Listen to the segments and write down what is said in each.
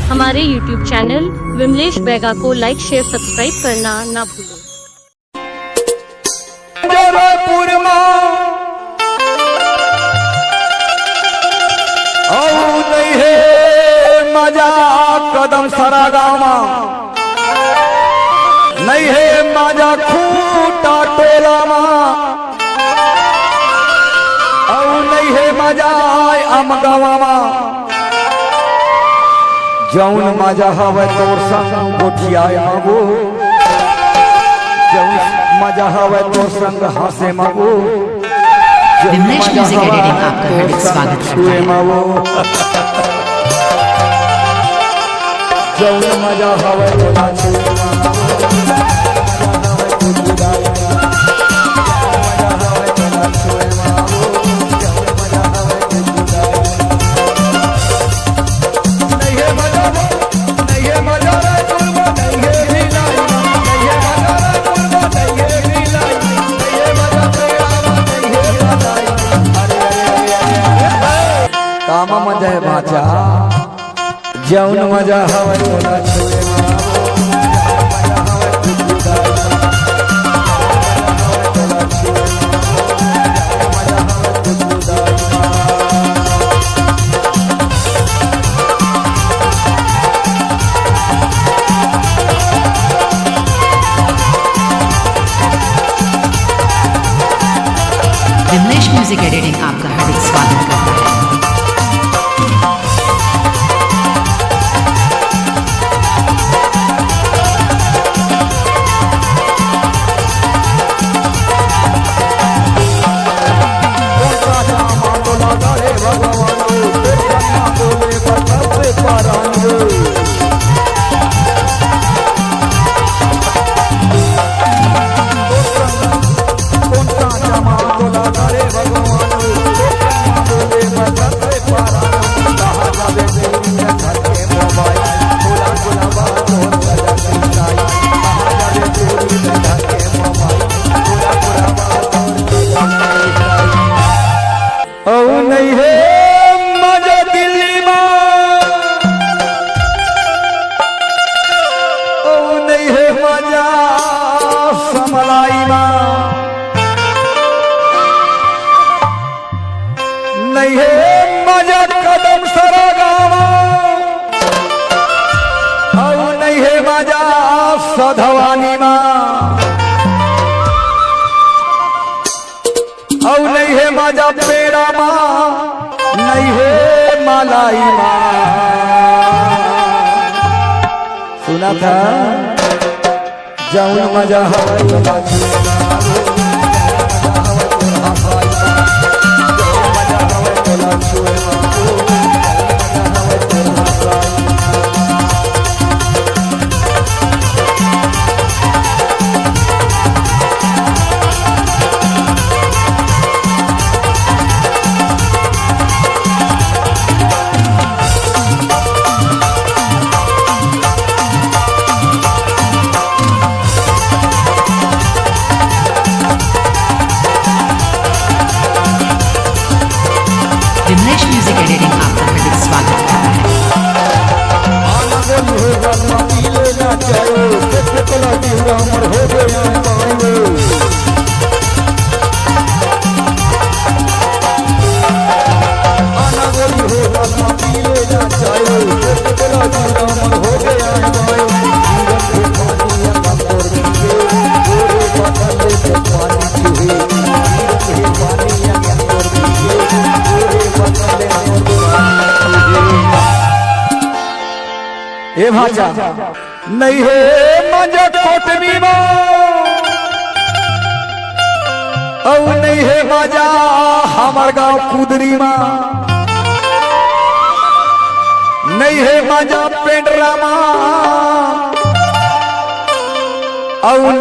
हमारे YouTube channel Vimlesh बैगा को लाइक शेयर सब्सक्राइब करना ना भूलें। मजा कदम सरा गामा नहीं है मजा खूटा टोला मा नहीं है मजा आम गावा मा जौन मजा हवे तोर संग गोठिया मागो जौन मजा हवे तोर संग हंसे मागो विमलेश म्यूजिक एडिटिंग आपका हार्दिक स्वागत करता है। जौन मजा हवे तोला कामा मजा है बाचा जौन मजा हवे तोला छुए विमलेश म्यूजिक एडिटिंग आपका हार्दिक स्वागत करता है। नहीं है मजा दिल्ली में नहीं है मजा समलाई में नहीं है मजा कदम सरा गावा नहीं है मजा सधवानी में नहीं है मजा पेड़ा माँ नहीं है मलाई माँ सुना था जौन मजा विमलेश म्यूजिक एडिटिंग आपका हार्दिक स्वागत करता है। ए भाजा नहीं है मजा कोटमी नहीं है मजा हमार गांव कुदरी नहीं है मजा पेंडरा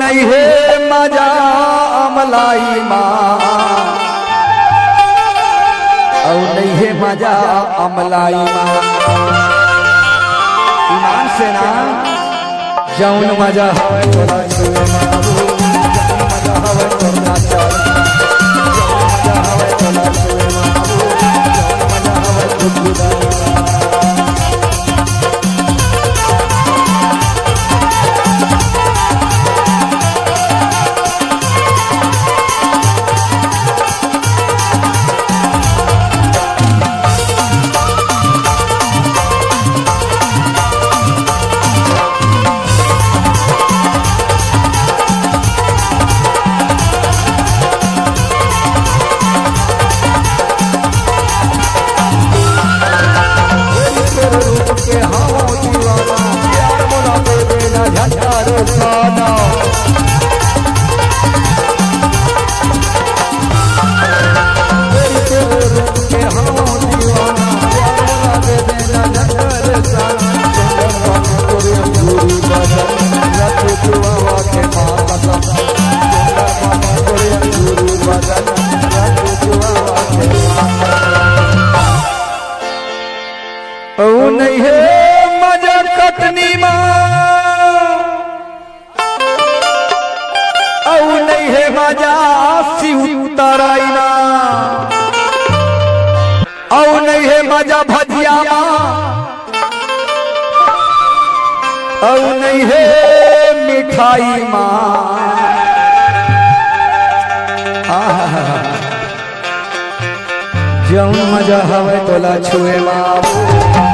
नहीं है मजा अमलाई नहीं है मजा अमलाई ईमान से ना जौन मजा हवे तोला छुए मजा हवे तोला चल मजा हवे तोला छुए मजा हवे है मजा कटनी माँ औ नहीं है मजा शिव तराइना औ नहीं है मजा भजिया माँ औ नहीं है मिठाई माँ जौन मजा हवे तोला छुए माँ